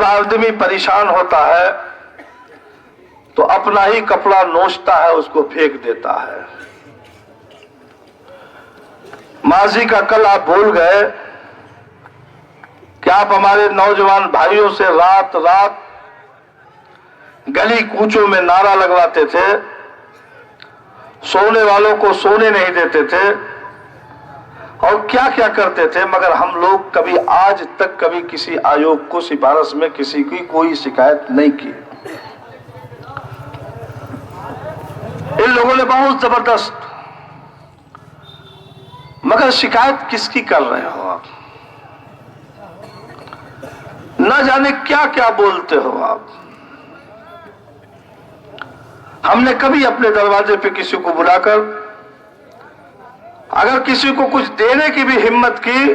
आदमी परेशान होता है तो अपना ही कपड़ा नोचता है, उसको फेंक देता है। माजी का कल आप भूल गए कि आप हमारे नौजवान भाइयों से रात रात गली कूचों में नारा लगवाते थे, सोने वालों को सोने नहीं देते थे और क्या क्या करते थे, मगर हम लोग कभी आज तक कभी किसी आयोग को सिफारिश में किसी की कोई शिकायत नहीं की। इन लोगों ने बहुत जबरदस्त, मगर शिकायत किसकी कर रहे हो आप? न जाने क्या क्या बोलते हो आप। हमने कभी अपने दरवाजे पे किसी को बुलाकर अगर किसी को कुछ देने की भी हिम्मत की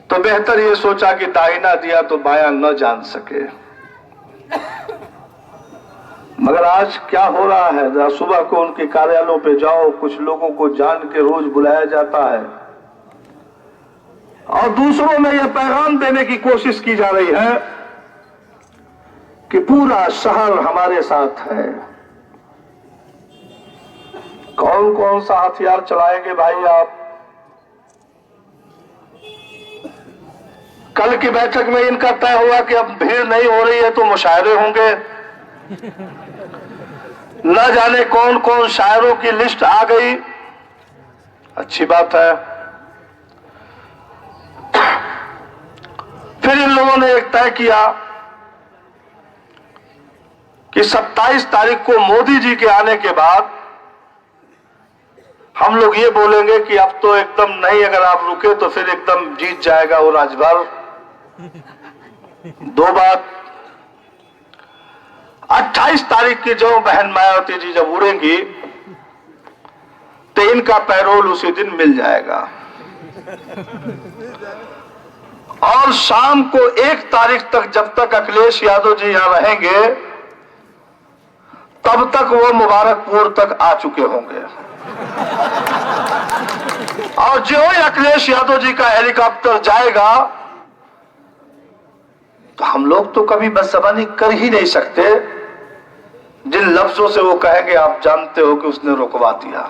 तो बेहतर ये सोचा कि दाहिना दिया तो बायां न जान सके। मगर आज क्या हो रहा है, जरा सुबह को उनके कार्यालयों पे जाओ, कुछ लोगों को जान के रोज बुलाया जाता है और दूसरों में यह पैगाम देने की कोशिश की जा रही है कि पूरा शहर हमारे साथ है। कौन कौन सा हथियार चलाएंगे भाई आप? कल की बैठक में इनका तय हुआ कि अब भीड़ नहीं हो रही है तो मुशायरे होंगे। न जाने कौन कौन शायरों की लिस्ट आ गई, अच्छी बात है। फिर इन लोगों ने एक तय किया कि 27 तारीख को मोदी जी के आने के बाद हम लोग ये बोलेंगे कि अब तो एकदम नहीं, अगर आप रुके तो फिर एकदम जीत जाएगा वो राजभर। दो बात, 28 तारीख की जो बहन मायावती जी जब उड़ेंगी तो इनका पैरोल उसी दिन मिल जाएगा और शाम को 1 तारीख तक जब तक अखिलेश यादव जी यहां रहेंगे तब तक वो मुबारकपुर तक आ चुके होंगे और जो ही अखिलेश यादव जी का हेलीकॉप्टर जाएगा तो हम लोग तो कभी बदजबानी कर ही नहीं सकते। जिन लफ्जों से वो कहेंगे आप जानते हो कि उसने रुकवा दिया।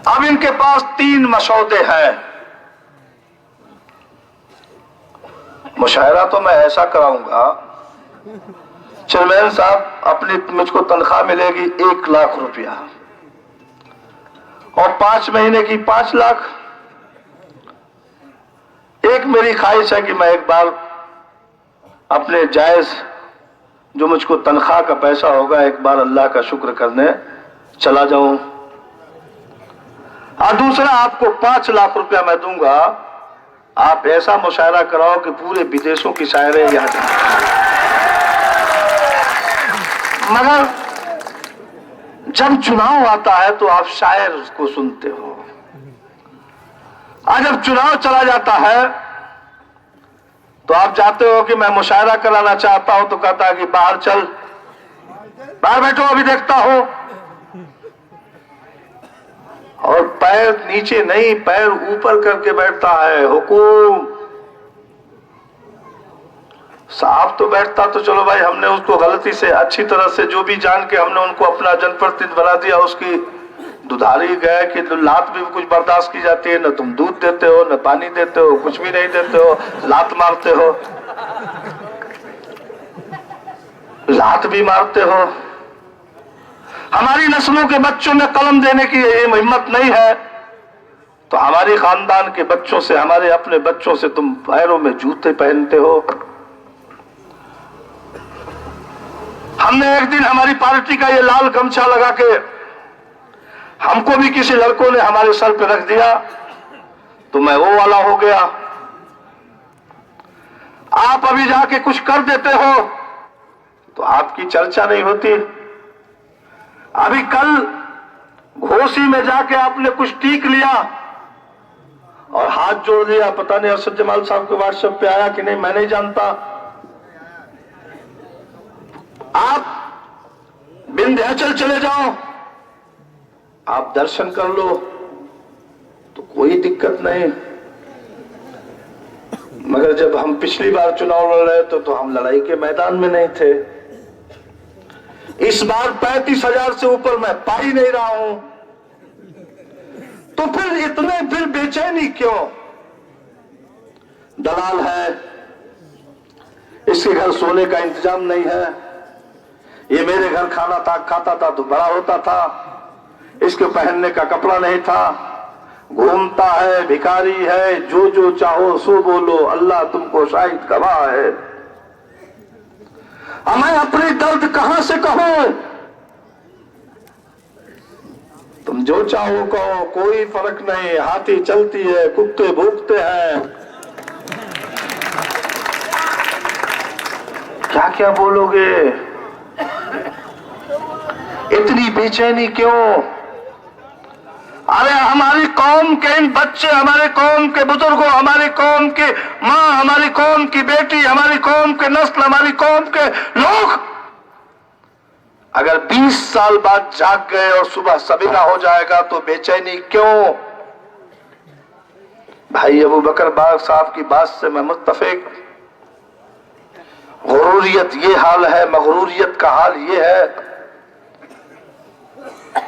अब इनके पास 3 मसौदे हैं। मुशायरा तो मैं ऐसा कराऊंगा, चेयरमैन साहब अपनी मुझको तनख्वाह मिलेगी 1 लाख रुपया और 5 महीने की 5 लाख। एक मेरी ख्वाहिश है कि मैं एक बार अपने जायज जो मुझको तनख्वाह का पैसा होगा एक बार अल्लाह का शुक्र करने चला जाऊं। और दूसरा, आपको 5 लाख रुपया मैं दूंगा, आप ऐसा मुशायरा कराओ कि पूरे विदेशों की शायरें यहाँ। मगर जब चुनाव आता है तो आप शायर को सुनते हो, और जब चुनाव चला जाता है तो आप जाते हो कि मैं मुशायरा कराना चाहता हूं तो कहता है कि बाहर चल, बाहर बैठो अभी देखता हूं। और पैर नीचे नहीं पैर ऊपर करके बैठता है। हुकूम साहब तो बैठता तो चलो भाई, हमने उसको गलती से अच्छी तरह से जो भी जान के हमने उनको अपना जनप्रतिनिधि बना दिया, उसकी दुधारी गए कि लात भी कुछ बर्दाश्त की जाती है, न तुम दूध देते हो न पानी देते हो, कुछ भी नहीं देते हो, लात मारते हो, लात भी मारते हो। हमारी नस्लों के बच्चों में कलम देने की हिम्मत नहीं है तो हमारी खानदान के बच्चों से, हमारे अपने बच्चों से तुम पैरों में जूते पहनते हो। हमने एक दिन हमारी पार्टी का ये लाल गमछा लगा के हमको भी किसी लड़कों ने हमारे सर पे रख दिया तो मैं वो वाला हो गया। आप अभी जाके कुछ कर देते हो तो आपकी चर्चा नहीं होती। अभी कल घोसी में जाके आपने कुछ टीक लिया और हाथ जोड़ दिया, पता नहीं असद जमाल साहब के व्हाट्सएप पे आया कि नहीं, मैं नहीं जानता। आप विंध्याचल चले जाओ, आप दर्शन कर लो तो कोई दिक्कत नहीं। मगर जब हम पिछली बार चुनाव लड़ रहे तो हम लड़ाई के मैदान में नहीं थे। इस बार 35,000 से ऊपर मैं पा ही नहीं रहा हूं, तो फिर इतने फिर बेचैनी क्यों? दलाल है, इसके घर सोने का इंतजाम नहीं है, ये मेरे घर खाना था खाता था तो बड़ा होता था, इसके पहनने का कपड़ा नहीं था, घूमता है, भिखारी है, जो जो चाहो सो बोलो, अल्लाह तुमको शाहिद गवाह है। अब मैं अपनी दर्द कहां से कहूं? तुम जो चाहो कहो, कोई फर्क नहीं, हाथी चलती है, कुत्ते भूखते हैं, क्या क्या बोलोगे? इतनी बेचैनी क्यों? अरे हमारी कौम के इन बच्चे, हमारे कौम के बुजुर्गों, हमारी कौम की माँ, हमारी कौम की बेटी, हमारी कौम के नस्ल, हमारी कौम के लोग अगर 20 साल बाद जाग गए और सुबह सवेरा हो जाएगा तो बेचैनी क्यों? भाई अबू बकर बाग साहब की बात से मैं मुत्तफिक। गुरूरियत ये हाल है, मगरूरियत का हाल ये है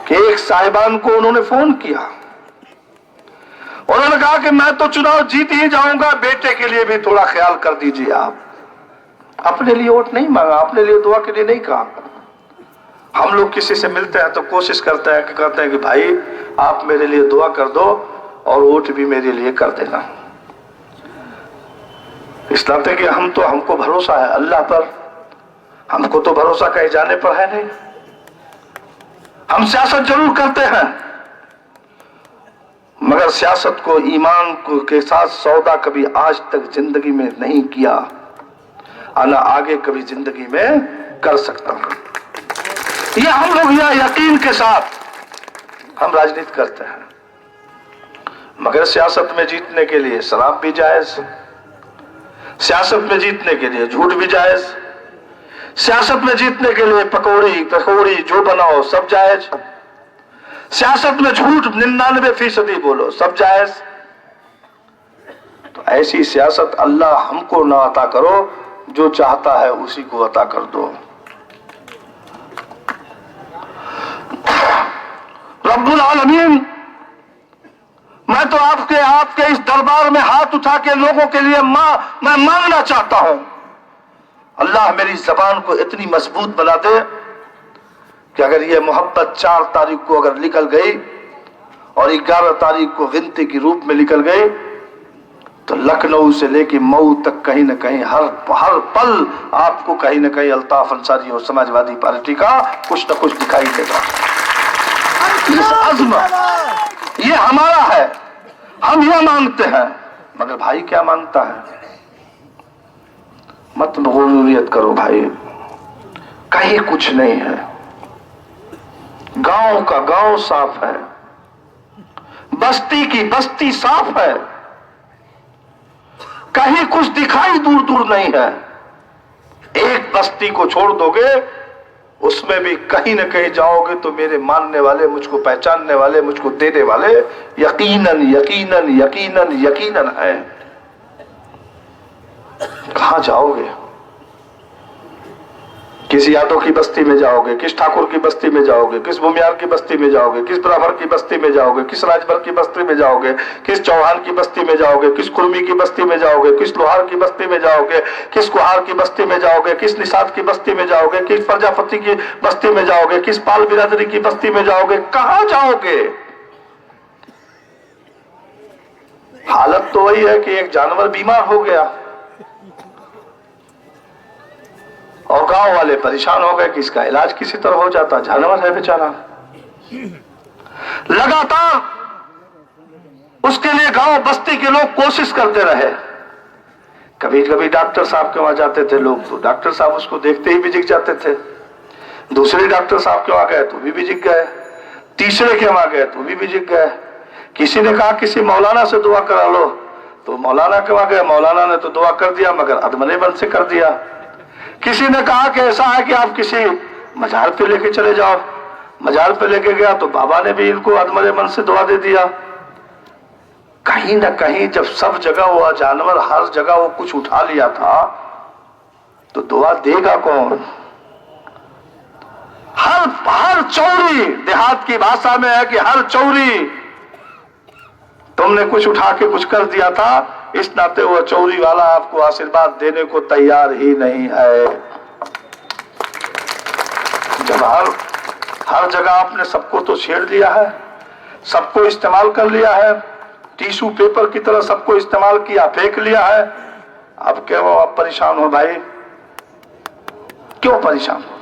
कि एक साहिबान को उन्होंने फोन किया, उन्होंने कहा कि मैं तो चुनाव जीत ही जाऊंगा, बेटे के लिए भी थोड़ा ख्याल कर दीजिए आप। अपने लिए वोट नहीं मांगा, अपने लिए दुआ के लिए नहीं कहा। हम लोग किसी से मिलते हैं तो कोशिश करते हैं कि कहते हैं कि भाई आप मेरे लिए दुआ कर दो और वोट भी मेरे लिए कर देना। इस नाते कि हमको भरोसा है अल्लाह पर, हमको तो भरोसा कहीं जाने पर है नहीं। हम सियासत जरूर करते हैं, मगर सियासत को ईमान के साथ सौदा कभी आज तक जिंदगी में नहीं किया, ना आगे कभी जिंदगी में कर सकता हूं। ये हम लोग यह यकीन के साथ हम राजनीति करते हैं। मगर सियासत में जीतने के लिए शराब भी जायज, सियासत में जीतने के लिए झूठ भी जायज, सियासत में जीतने के लिए पकौड़ी जो बनाओ सब जायज, सियासत में झूठ 99% बोलो सब जायज। तो ऐसी सियासत अल्लाह हमको ना अता करो, जो चाहता है उसी को अता कर दो। रब्बुल आलमीन, मैं तो आपके इस दरबार में हाथ उठा के लोगों के लिए मैं मांगना चाहता हूं, अल्लाह मेरी जबान को इतनी मजबूत बना दे कि अगर ये मोहब्बत 4 तारीख को अगर निकल गई और 11 तारीख को गिनती के रूप में निकल गई तो लखनऊ से लेकर मऊ तक कहीं न कहीं हर पल आपको कहीं न कहीं अल्ताफ अंसारी और समाजवादी पार्टी का कुछ न कुछ दिखाई देगा। इस अज़्म ये हमारा है, हम यह मांगते हैं। मगर भाई क्या मांगता है? मत गुरूरियत करो भाई, कहीं कुछ नहीं है। गांव का गांव साफ है, बस्ती की बस्ती साफ है, कहीं कुछ दिखाई दूर दूर नहीं है। एक बस्ती को छोड़ दोगे उसमें भी कहीं न कहीं जाओगे तो मेरे मानने वाले, मुझको पहचानने वाले, मुझको देने वाले यकीनन यकीनन यकीनन यकीनन है। कहां जाओगे? किस यादव की बस्ती में जाओगे, किस ठाकुर की बस्ती में जाओगे, किस भूमियार की बस्ती में जाओगे, किस ब्राह्मण की बस्ती में जाओगे, किस राजभर की बस्ती में जाओगे, किस चौहान की बस्ती में जाओगे, किस कुर्मी की बस्ती में जाओगे, किस लोहार की बस्ती में जाओगे, किस कुहार की बस्ती में जाओगे, किस निषाद की बस्ती में जाओगे, किस प्रजापति की बस्ती में जाओगे, किस पाल बिरादरी की बस्ती में जाओगे? कहां जाओगे? हालत तो वही है कि एक जानवर बीमार हो गया और गांव वाले परेशान हो गए कि इसका इलाज किसी तरह हो जाता, जानवर है बेचारा। लगातार उसके लिए गांव बस्ती के लोग कोशिश करते रहे। कभी कभी डॉक्टर साहब के वहां जाते थे लोग, तो डॉक्टर साहब उसको देखते ही बिजिक जाते थे। दूसरे डॉक्टर साहब के वहां गए तो भी बिजिक गए, तीसरे के वहां गए तो भी बिजिक गए। किसी ने कहा किसी मौलाना से दुआ करा लो, तो मौलाना के वहां गए, मौलाना ने तो दुआ कर दिया मगर अदमने बन से कर दिया। किसी ने कहा कि ऐसा है कि आप किसी मजार पे लेके चले जाओ, मजार पे लेके गया तो बाबा ने भी इनको अदमरे मन से दुआ दे दिया। कहीं ना कहीं जब सब जगह वो जानवर हर जगह वो कुछ उठा लिया था, तो दुआ देगा कौन? हर चौरी, देहात की भाषा में है कि हर चौरी, तुमने कुछ उठा के कुछ कर दिया था, इस नाते वो चौरी वाला आपको आशीर्वाद देने को तैयार ही नहीं है। जब हर जगह आपने सबको तो छेड़ लिया है, सबको इस्तेमाल कर लिया है, टिश्यू पेपर की तरह सबको इस्तेमाल किया, फेंक लिया है, अब क्यों आप परेशान हो भाई? क्यों परेशान हो?